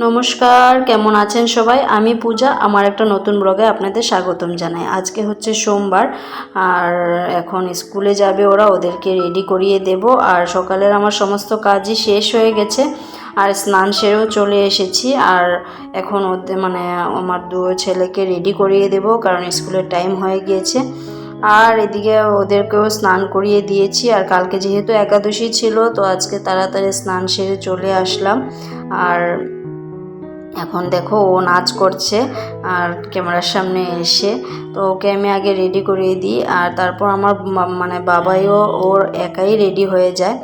নমস্কার, কেমন আছেন সবাই? আমি পূজা, আমার একটা নতুন ব্লগে আপনাদের স্বাগতম জানাই। আজকে হচ্ছে সোমবার, আর এখন স্কুলে যাবে ওরা, ওদেরকে রেডি করিয়ে দেব। আর সকালের আমার সমস্ত কাজই শেষ হয়ে গেছে, আর স্নান সেরেও চলে এসেছি। আর এখন ওদের আমার দু ছেলেকে রেডি করিয়ে দেব, কারণ স্কুলের টাইম হয়ে গিয়েছে। আর এদিকে ওদেরকেও স্নান করিয়ে দিয়েছি। আর কালকে যেহেতু একাদশী ছিল, তো আজকে তাড়াতাড়ি স্নান সেরে চলে আসলাম। আর এখন দেখো ও নাচ করছে আর ক্যামেরার সামনে এসে, তো ওকে আমি আগে রেডি করিয়ে দিই, আর তারপর আমার বাবাইও ওর একাই রেডি হয়ে যায়,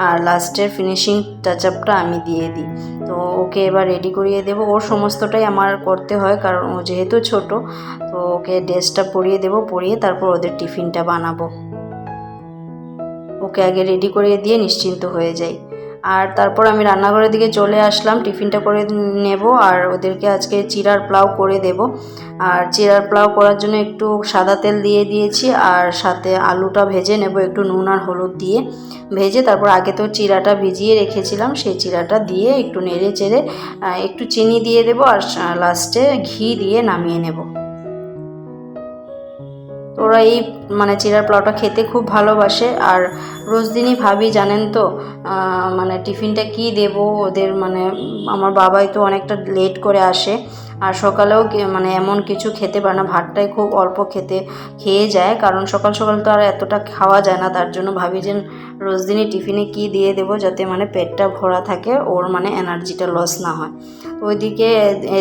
আর লাস্টের ফিনিশিং টাচ আপটা আমি দিয়ে দিই। তো ওকে এবার রেডি করিয়ে দেবো, ওর সমস্তটাই আমার করতে হয়, কারণ ও যেহেতু ছোট। তো ওকে ড্রেসটা পরিয়ে দেবো, পরিয়ে তারপর ওদের টিফিনটা বানাবো। ওকে আগে রেডি করিয়ে দিয়ে নিশ্চিন্ত হয়ে যাই। আর তারপর আমি রান্নাঘরের দিকে চলে আসলাম, টিফিনটা করে নেব। আর ওদেরকে আজকে চিড়ার পোলাও করে দেব। আর চিড়ার পোলাও করার জন্য একটু সাদা তেল দিয়ে দিয়েছি, আর সাথে আলুটা ভেজে নেব একটু নুন আর হলুদ দিয়ে ভেজে। তারপর আগে তো চিড়াটা ভিজিয়ে রেখেছিলাম, সেই চিড়াটা দিয়ে একটু নেড়ে চেড়ে একটু চিনি দিয়ে দেব, আর লাস্টে ঘি দিয়ে নামিয়ে নেব। ওরা এই চিড়ার পোলাওটা খেতে খুব ভালোবাসে। আর রোজ দিনই ভাবি, জানেন তো, টিফিনটা কি দেব ওদের। আমার বাবাই তো অনেকটা লেট করে আসে, আর সকালেও এমন কিছু খেতে পারে না, ভাতটাই খুব অল্প খেয়ে যায়, কারণ সকাল সকাল তো আর এতটা খাওয়া যায় না। তার জন্য ভাবি যে রোজ দিনই টিফিনে কি দিয়ে দেবো, যাতে পেটটা ভরা থাকে, ওর এনার্জিটা লস না হয়। তো ওইদিকে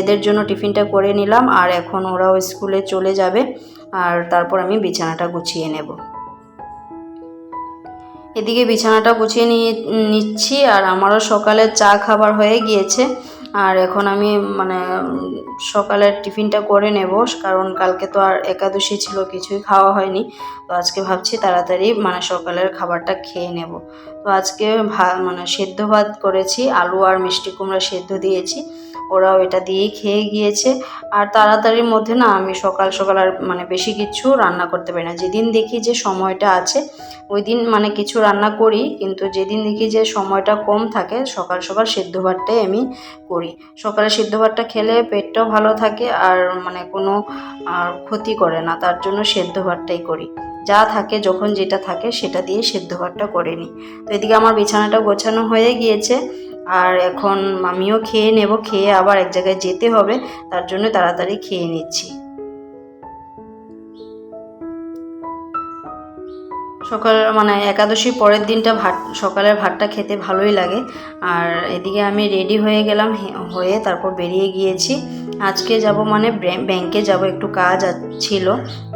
এদের জন্য টিফিনটা করে নিলাম, আর এখন ওরাও স্কুলে চলে যাবে। আর তারপর আমি বিছানাটা গুছিয়ে নেব। এদিকে বিছানাটা গুছিয়ে নিচ্ছি, আর আমারও সকালের চা খাবার হয়ে গিয়েছে। আর এখন আমি সকালের টিফিনটা করে নেব, কারণ কালকে তো আর একাদশী ছিল, কিছুই খাওয়া হয়নি। তো আজকে ভাবছি তাড়াতাড়ি সকালের খাবারটা খেয়ে নেব। তো আজকে সেদ্ধ ভাত করেছি, আলু আর মিষ্টি কুমড়া সেদ্ধ দিয়েছি, ওরাও এটা দিয়েই খেয়ে গিয়েছে। আর তাড়াতাড়ির মধ্যে না আমি সকাল সকাল আর বেশি কিছু রান্না করতে পারি না। যেদিন দেখি যে সময়টা আছে ওই দিন কিছু রান্না করি, কিন্তু যেদিন দেখি যে সময়টা কম থাকে, সকাল সকাল সেদ্ধ ভাতটাই আমি করি। সকালে সেদ্ধ ভাতটা খেলে পেটটাও ভালো থাকে, আর কোনো ক্ষতি করে না, তার জন্য সেদ্ধ ভাতটাই করি। যা থাকে, যখন যেটা থাকে সেটা দিয়ে সেদ্ধ ভাতটা করে নিই। তো এদিকে আমার বিছানাটা গোছানো হয়ে গিয়েছে, আর এখন আমিও খেয়ে নেব। খেয়ে আবার এক জায়গায় যেতে হবে, তার জন্য তাড়াতাড়ি খেয়ে নিচ্ছি। সকাল একাদশীর পরের দিনটা সকালের ভাতটা খেতে ভালোই লাগে। আর এদিকে আমি রেডি হয়ে গেলাম, হয়ে তারপর বেরিয়ে গিয়েছি। আজকে যাব ব্যাংকে যাব, একটু কাজ ছিল,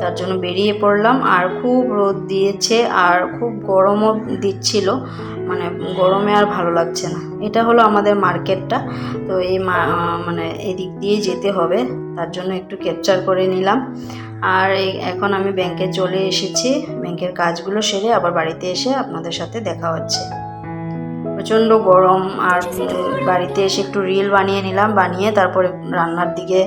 তার জন্য বেরিয়ে পড়লাম। আর খুব রোদ দিয়েছে, আর খুব গরমও দিচ্ছিল, গরমে আর ভালো লাগছে না। এটা হলো আমাদের মার্কেটটা। তো এই এদিক দিয়ে যেতে হবে, তার জন্য একটু ক্যাপচার করে নিলাম। আর এখন আমি ব্যাংকে চলে এসেছি, ব্যাংকের কাজগুলো সেরে আবার বাড়িতে এসে আপনাদের সাথে দেখা হচ্ছে। প্রচণ্ড গরম, আর বাড়িতে এসে একটু রিল বানিয়ে নিলাম, বানিয়ে তারপরে রান্নার দিকে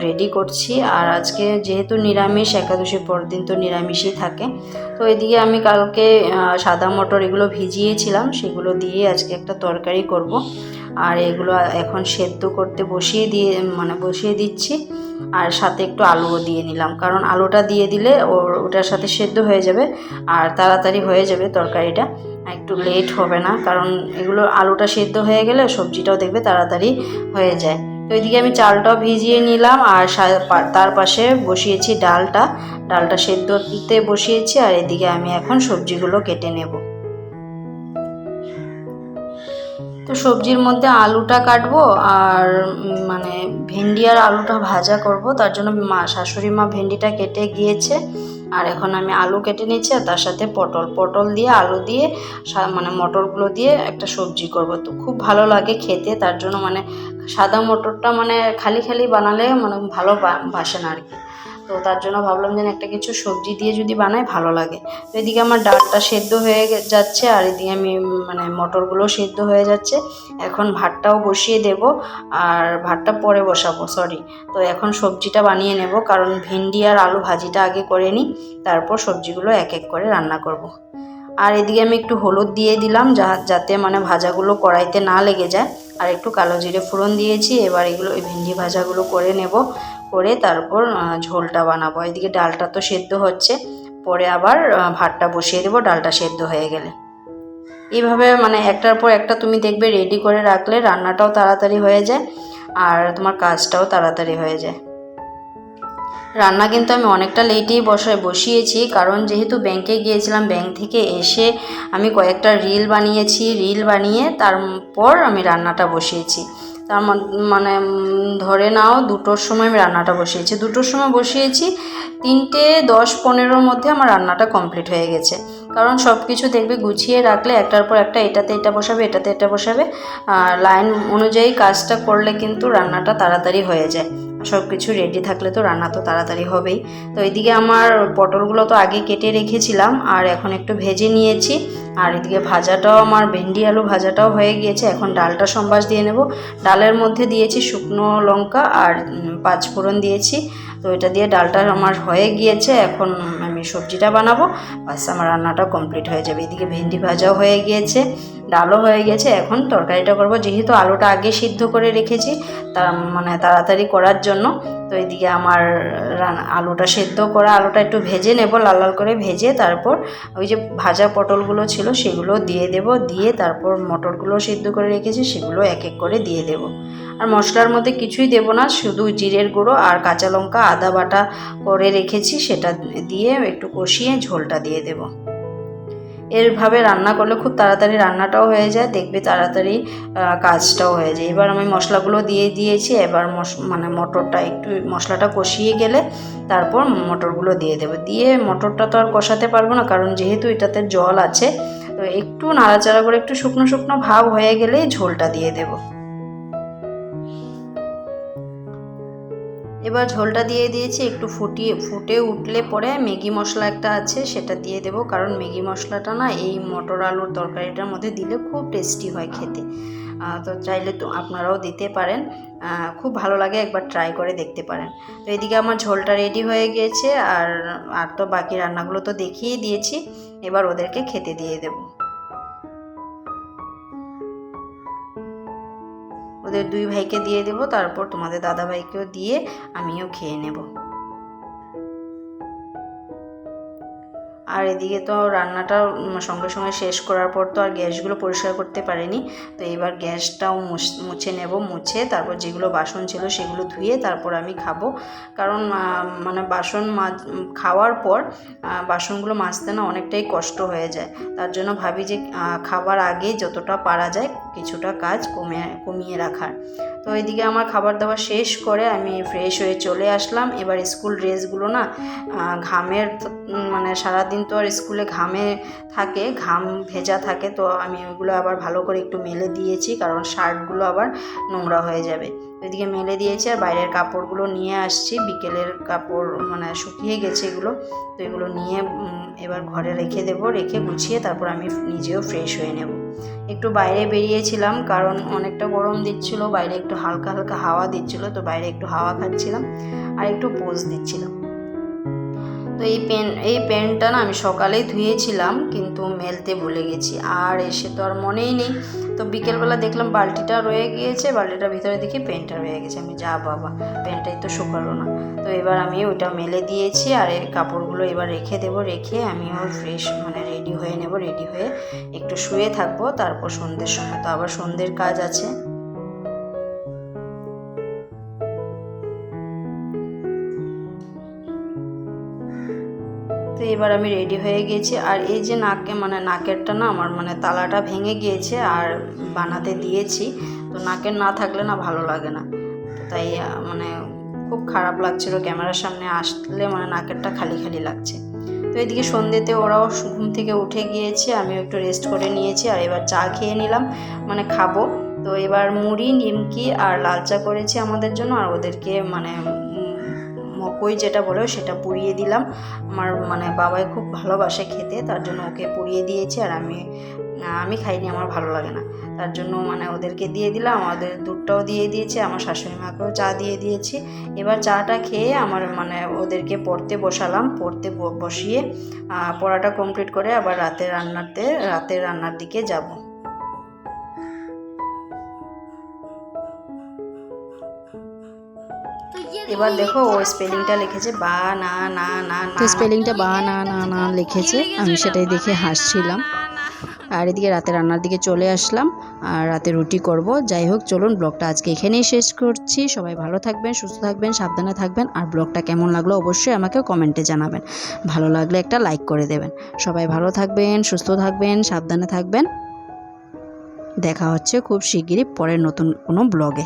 রেডি করছি। আর আজকে যেহেতু নিরামিষ, একাদশীর পরের দিন তো নিরামিষই থাকে। তো এদিকে আমি কালকে সাদা মটর এগুলো ভিজিয়েছিলাম, সেগুলো দিয়ে আজকে একটা তরকারি করব। আর এগুলো এখন সেদ্ধ করতে বসিয়ে দিচ্ছি। আর সাথে একটু আলুও দিয়ে নিলাম, কারণ আলুটা দিয়ে দিলে ওটার সাথে সেদ্ধ হয়ে যাবে, আর তাড়াতাড়ি হয়ে যাবে তরকারিটা, একটু লেট হবে না। কারণ এগুলো আলুটা সেদ্ধ হয়ে গেলে সবজিটাও দেখবে তাড়াতাড়ি হয়ে যায়। তো এদিকে আমি চালটাও ভিজিয়ে নিলাম, আর তার পাশে বসিয়েছি ডালটা সেদ্ধ দিতে বসিয়েছি। আর এদিকে আমি এখন সবজিগুলো কেটে নেব। তো সবজির মধ্যে আলুটা কাটবো, আর ভেন্ডি আর আলুটা ভাজা করব। তার জন্য শাশুড়ি মা ভেন্ডিটা কেটে গিয়েছে, আর এখন আমি আলু কেটে নিচ্ছি, আর তার সাথে পটল দিয়ে আলু দিয়ে মটরগুলো দিয়ে একটা সবজি করব। তো খুব ভালো লাগে খেতে, তার জন্য সাদা মটরটা খালি খালি বানালে ভালো বাসে না আর কি। তো তার জন্য ভাবলাম যে একটা কিছু সবজি দিয়ে যদি বানাই ভালো লাগে। তো এদিকে আমার ডালটা সেদ্ধ হয়ে যাচ্ছে, আর এদিকে আমি মটরগুলো সেদ্ধ হয়ে যাচ্ছে। এখন ভাতটাও বসিয়ে দেব, আর ভাতটা পরে বসাবো, সরি। তো এখন সবজিটা বানিয়ে নেব, কারণ ভেন্ডি আর আলু ভাজিটা আগে করে নিই, তারপর সবজিগুলো এক এক করে রান্না করব। আর এদিকে আমি একটু হলুদ দিয়ে দিলাম যাতে মানে ভাজাগুলো কড়াইতে না লেগে যায়। আর একটু কালো জিরে ফোড়ন দিয়েছি। এবার এগুলো ভেন্ডি ভাজাগুলো করে নেব, করে তারপর ঝোলটা বানাবো। এদিকে ডালটা তো সেদ্ধ হচ্ছে, পরে আবার ভাতটা বসিয়ে দেবো ডালটা সেদ্ধ হয়ে গেলে। এইভাবে মানে একটার পর একটা তুমি দেখবে রেডি করে রাখলে রান্নাটাও তাড়াতাড়ি হয়ে যায় আর তোমার কাজটাও তাড়াতাড়ি হয়ে যায়। রান্না কিন্তু আমি অনেকটা লেটেই বসিয়েছি, কারণ যেহেতু ব্যাংকে গিয়েছিলাম, ব্যাংক থেকে এসে আমি কয়েকটা রিল বানিয়েছি। রিল বানিয়ে তারপর আমি রান্নাটা বসিয়েছি। তার মানে ধরে নাও 2টোর সময় আমি রান্নাটা বসিয়েছি। 2টোর সময় বসিয়েছি, 3:10-15 মধ্যে আমার রান্নাটা কমপ্লিট হয়ে গেছে। কারণ সব কিছু দেখবে গুছিয়ে রাখলে একটার পর একটা এটাতে এটা বসাবে, এটাতে এটা বসাবে, লাইন অনুযায়ী কাজটা করলে কিন্তু রান্নাটা তাড়াতাড়ি হয়ে যায়। সব কিছু রেডি থাকলে তো রান্না তো তাড়াতাড়ি হবেই। তো এদিকে আমার পটলগুলো তো আগে কেটে রেখেছিলাম আর এখন একটু ভেজে নিয়েছি। আর এদিকে ভাজাটাও আমার ভেন্ডি আলু ভাজাটাও হয়ে গিয়েছে। এখন ডালটা সম্বাস দিয়ে নেব। ডালের মধ্যে দিয়েছি শুকনো লঙ্কা আর 5 ফোড়ন দিয়েছি। তো এটা দিয়ে ডালটা আমার হয়ে গিয়েছে। এখন আমি সবজিটা বানাবো, বাস আমার রান্নাটা কমপ্লিট হয়ে যাবে। এদিকে ভেন্ডি ভাজাও হয়ে গিয়েছে, ডালও হয়ে গেছে। এখন তরকারিটা করব, যেহেতু আলুটা আগে সিদ্ধ করে রেখেছি মানে তাড়াতাড়ি করার জন্য। তো এদিকে আমার আলুটা সেদ্ধ করা, আলুটা একটু ভেজে নেব, লাল লাল করে ভেজে তারপর ওই যে ভাজা পটলগুলো ছিল সেগুলো দিয়ে দেব, দিয়ে তারপর মটরগুলো সিদ্ধ করে রেখেছি সেগুলো এক এক করে দিয়ে দেব। আর মশলার মধ্যে কিছুই দেব না, শুধু জিরের গুঁড়ো আর কাঁচা লঙ্কা আদা বাটা করে রেখেছি সেটা দিয়ে একটু কষিয়ে ঝোলটা দিয়ে দেব। এরভাবে রান্না করলে খুব তাড়াতাড়ি রান্নাটাও হয়ে যায়, দেখবে তাড়াতাড়ি কাজটাও হয়ে যায়। এবার আমি মশলাগুলো দিয়ে দিয়েছি। এবার মানে মটরটা একটু মশলাটা কষিয়ে গেলে তারপর মটরগুলো দিয়ে দেবো। দিয়ে মটরটা তো আর কষাতে পারবো না, কারণ যেহেতু এটাতে জল আছে। তো একটু নাড়াচাড়া করে একটু শুকনো শুকনো ভাব হয়ে গেলেই ঝোলটা দিয়ে দেবো। এবার ঝোলটা দিয়ে দিয়েছি, একটু ফুটে উঠলে পরে ম্যাগি মশলা একটা আছে সেটা দিয়ে দেবো, কারণ ম্যাগি মশলাটা না এই মটর আলুর তরকারিটার মধ্যে দিলে খুব টেস্টি হয় খেতে। তো চাইলে তো আপনারাও দিতে পারেন, খুব ভালো লাগে, একবার ট্রাই করে দেখতে পারেন। তো এদিকে আমার ঝোলটা রেডি হয়ে গিয়েছে। আর তো বাকি রান্নাগুলো তো দেখিয়ে দিয়েছি, এবার ওদেরকে খেতে দিয়ে দেবো। ওদের 2 ভাইকে দিয়ে দেবো, তারপর তোমাদের দাদা ভাইকেও দিয়ে আমিও খেয়ে নেব। আর এদিকে তো রান্নাটা সঙ্গে সঙ্গে শেষ করার পর তো আর গ্যাসগুলো পরিষ্কার করতে পারিনি। তো এবার গ্যাসটাও মুছে নেব, মুছে তারপর যেগুলো বাসন ছিল সেগুলো ধুয়ে তারপর আমি খাবো। কারণ মানে খাওয়ার পর বাসনগুলো মাজতে না অনেকটাই কষ্ট হয়ে যায়। তার জন্য ভাবি যে খাবার আগে যতটা পারা যায় কিছুটা কাজ কমিয়ে রাখার। তো এদিকে আমার খাবার দাবার শেষ করে আমি ফ্রেশ হয়ে চলে আসলাম। এবার স্কুল ড্রেসগুলো না ঘামের মানে সারাদিন তো আর স্কুলে ঘামে থাকে, ঘাম ভেজা থাকে। তো আমি ওইগুলো আবার ভালো করে একটু মেলে দিয়েছি, কারণ শার্টগুলো আবার নোংরা হয়ে যাবে। ওইদিকে মেলে দিয়েছি আর বাইরের কাপড়গুলো নিয়ে আসছি। বিকেলের কাপড় মানে শুকিয়ে গেছে এগুলো। তো এগুলো নিয়ে এবার ঘরে রেখে দেবো, রেখে গুছিয়ে তারপর আমি নিজেও ফ্রেশ হয়ে নেব। একটু বাইরে বেরিয়েছিলাম, কারণ অনেকটা গরম দিচ্ছিল, বাইরে একটু হালকা হালকা হাওয়া দিচ্ছিল। তো বাইরে একটু হাওয়া খাচ্ছিলাম আর একটু পোজ দিচ্ছিলাম। তো এই প্যান্টটা না আমি সকালেই ধুয়েছিলাম, কিন্তু মেলতে ভুলে গেছি, আর এসে তো আর মনেই নেই। তো বিকেলবেলা দেখলাম বালতিটা রয়ে গিয়েছে, বালতিটার ভিতরে দেখি প্যান্টটা রয়ে গেছে। আমি যা বাবা, প্যান্টটাই তো শুকালো না। তো এবার আমি ওইটা মেলে দিয়েছি আর এই কাপড়গুলো এবার রেখে দেবো, রেখে আমিও ফ্রেশ মানে রেডি হয়ে নেব। রেডি হয়ে একটু শুয়ে থাকবো, তারপর সন্ধ্যের সময় তো আবার সন্ধ্যের কাজ আছে। তো এবার আমি রেডি হয়ে গেছি। আর এই যে নাকেরটা না আমার মানে তালাটা ভেঙে গিয়েছে আর বানাতে দিয়েছি। তো নাকের না থাকলে না ভালো লাগে না, তো তাই মানে খুব খারাপ লাগছিল ক্যামেরার সামনে আসলে, মানে নাকেরটা খালি খালি লাগছে। তো এদিকে সন্ধ্যেতে ওরাও ঘুম থেকে উঠে গিয়েছে, আমিও একটু রেস্ট করে নিয়েছি। আর এবার চা খেয়ে নিলাম, মানে খাবো। তো এবার মুড়ি, নিমকি আর লাল চা করেছি আমাদের জন্য, আর ওদেরকে মানে মকই যেটা বলে সেটা পুড়িয়ে দিলাম। আমার মানে বাবাই খুব ভালোবাসে খেতে, তার জন্য ওকে পুড়িয়ে দিয়েছি আর আমি আমি খাইনি, আমার ভালো লাগে না, তার জন্য মানে ওদেরকে দিয়ে দিলাম। ওদের দুধটাও দিয়ে দিয়েছি, আমার শাশুড়ি মাকেও চা দিয়ে দিয়েছি। এবার চাটা খেয়ে আমার মানে ওদেরকে পড়তে বসালাম। পড়তে বসিয়ে পড়াটা কমপ্লিট করে আবার রাতের রান্নার দিকে যাব। এবার দেখো ও স্পেলিংটা লিখেছে বা না না না না, স্পেলিংটা বা না না না লিখেছে। আমি সেটাই দেখে হাসছিলাম। আর এদিকে রাতে রান্নার দিকে চলে আসলাম, আর রাতে রুটি করব। যাই হোক, চলুন ব্লগটা আজকে এখানেই শেষ করছি। সবাই ভালো থাকবেন, সুস্থ থাকবেন, সাবধানে থাকবেন। আর ব্লগটা কেমন লাগলো অবশ্যই আমাকে কমেন্টে জানাবেন। ভালো লাগলে একটা লাইক করে দেবেন। সবাই ভালো থাকবেন, সুস্থ থাকবেন, সাবধানে থাকবেন। দেখা হচ্ছে খুব শিগগিরই পরের নতুন কোনো ব্লগে।